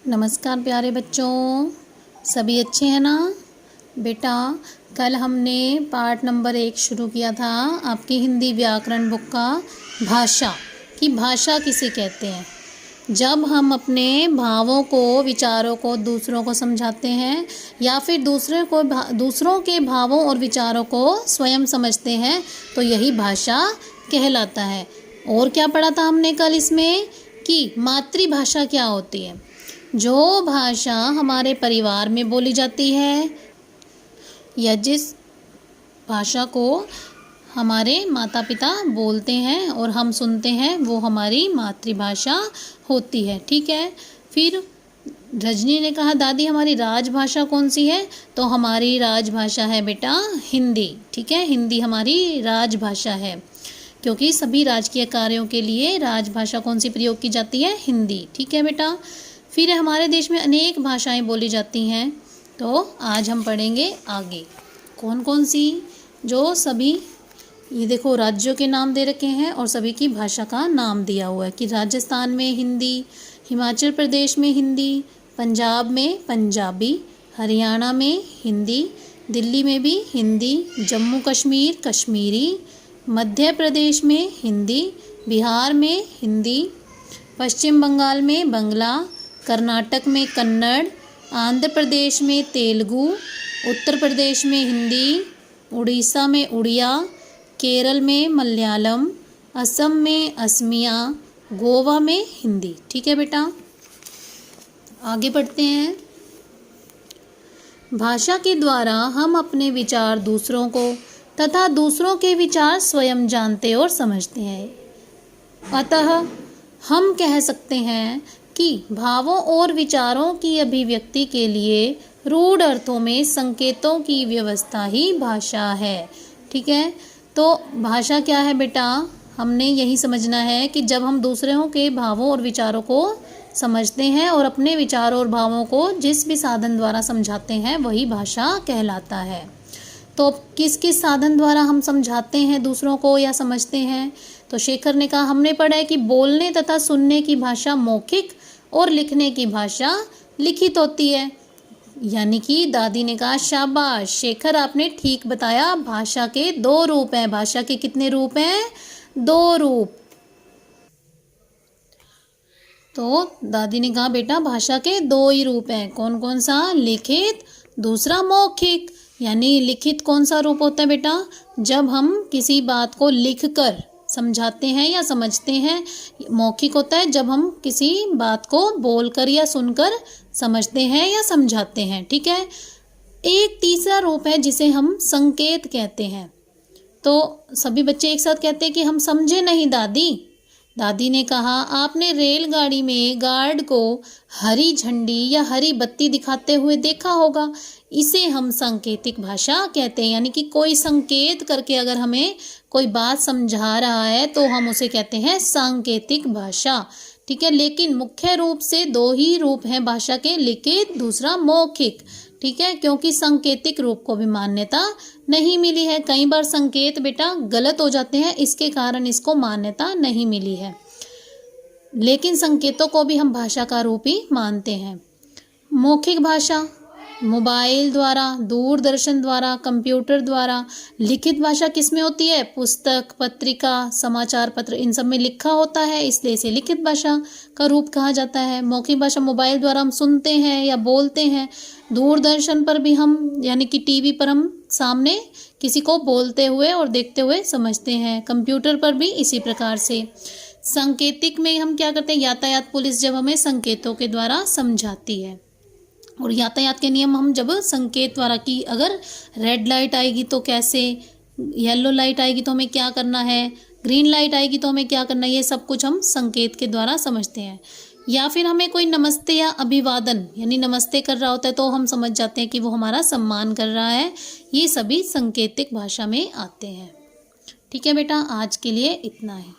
नमस्कार प्यारे बच्चों, सभी अच्छे हैं ना। बेटा, कल हमने पार्ट नंबर 1 शुरू किया था आपकी हिंदी व्याकरण बुक का। भाषा की भाषा किसे कहते हैं? जब हम अपने भावों को, विचारों को दूसरों को समझाते हैं या फिर दूसरों के भावों और विचारों को स्वयं समझते हैं तो यही भाषा कहलाता है। और क्या पढ़ा था हमने कल इसमें कि मातृभाषा क्या होती है? जो भाषा हमारे परिवार में बोली जाती है या जिस भाषा को हमारे माता पिता बोलते हैं और हम सुनते हैं वो हमारी मातृभाषा होती है। ठीक है। फिर रजनी ने कहा दादी हमारी राजभाषा कौन सी है? तो हमारी राजभाषा है बेटा हिंदी। ठीक है, हिंदी हमारी राजभाषा है क्योंकि सभी राजकीय कार्यों के लिए राजभाषा कौन सी प्रयोग की जाती है? हिंदी। ठीक है बेटा। फिर हमारे देश में अनेक भाषाएं बोली जाती हैं, तो आज हम पढ़ेंगे आगे कौन कौन सी, जो सभी ये देखो राज्यों के नाम दे रखे हैं और सभी की भाषा का नाम दिया हुआ है कि राजस्थान में हिंदी, हिमाचल प्रदेश में हिंदी, पंजाब में पंजाबी, हरियाणा में हिंदी, दिल्ली में भी हिंदी, जम्मू कश्मीर कश्मीरी, मध्य प्रदेश में हिंदी, बिहार में हिंदी, पश्चिम बंगाल में बंगला, कर्नाटक में कन्नड़, आंध्र प्रदेश में तेलुगु, उत्तर प्रदेश में हिंदी, उड़ीसा में उड़िया, केरल में मलयालम, असम में असमिया, गोवा में हिंदी। ठीक है बेटा, आगे बढ़ते हैं। भाषा के द्वारा हम अपने विचार दूसरों को तथा दूसरों के विचार स्वयं जानते और समझते हैं। अतः हम कह सकते हैं कि भावों और विचारों की अभिव्यक्ति के लिए रूढ़ अर्थों में संकेतों की व्यवस्था ही भाषा है। ठीक है, तो भाषा क्या है बेटा? हमने यही समझना है कि जब हम दूसरों के भावों और विचारों को समझते हैं और अपने विचारों और भावों को जिस भी साधन द्वारा समझाते हैं वही भाषा कहलाता है। तो किस किस साधन द्वारा हम समझाते हैं दूसरों को या समझते हैं? तो शेखर ने कहा हमने पढ़ा है कि बोलने तथा सुनने की भाषा मौखिक और लिखने की भाषा लिखित होती है। यानी कि दादी ने कहा शाबाश शेखर, आपने ठीक बताया। भाषा के 2 रूप हैं। भाषा के कितने रूप हैं? 2 रूप। तो दादी ने कहा बेटा भाषा के 2 ही रूप हैं। कौन कौन सा? लिखित, दूसरा मौखिक। यानी लिखित कौन सा रूप होता है बेटा? जब हम किसी बात को लिखकर समझाते हैं या समझते हैं। मौखिक होता है जब हम किसी बात को बोलकर या सुनकर समझते हैं या समझाते हैं। ठीक है। एक तीसरा रूप है जिसे हम संकेत कहते हैं। तो सभी बच्चे एक साथ कहते हैं कि हम समझे नहीं दादी। दादी ने कहा आपने रेलगाड़ी में गार्ड को हरी झंडी या हरी बत्ती दिखाते हुए देखा होगा। इसे हम सांकेतिक भाषा कहते हैं। यानी कि कोई संकेत करके अगर हमें कोई बात समझा रहा है तो हम उसे कहते हैं सांकेतिक भाषा। ठीक है, लेकिन मुख्य रूप से 2 ही रूप हैं भाषा के, लिखित, दूसरा मौखिक। ठीक है, क्योंकि सांकेतिक रूप को भी मान्यता नहीं मिली है। कई बार संकेत बेटा गलत हो जाते हैं, इसके कारण इसको मान्यता नहीं मिली है। लेकिन संकेतों को भी हम भाषा का रूप ही मानते हैं। मौखिक भाषा मोबाइल द्वारा, दूरदर्शन द्वारा, कंप्यूटर द्वारा। लिखित भाषा किसमें होती है? पुस्तक, पत्रिका, समाचार पत्र, इन सब में लिखा होता है, इसलिए इसे लिखित भाषा का रूप कहा जाता है। मौखिक भाषा मोबाइल द्वारा हम सुनते हैं या बोलते हैं। दूरदर्शन पर भी हम यानी कि टीवी पर हम सामने किसी को बोलते हुए और देखते हुए समझते हैं। कंप्यूटर पर भी इसी प्रकार से। सांकेतिक में हम क्या करते हैं? यातायात पुलिस जब हमें संकेतों के द्वारा समझाती है। और यातायात के नियम हम जब संकेत द्वारा कि अगर रेड लाइट आएगी तो कैसे, येलो लाइट आएगी तो हमें क्या करना है, ग्रीन लाइट आएगी तो हमें क्या करना है, ये सब कुछ हम संकेत के द्वारा समझते हैं। या फिर हमें कोई नमस्ते या अभिवादन यानी नमस्ते कर रहा होता है तो हम समझ जाते हैं कि वो हमारा सम्मान कर रहा है। ये सभी सांकेतिक भाषा में आते हैं। ठीक है बेटा, आज के लिए इतना ही।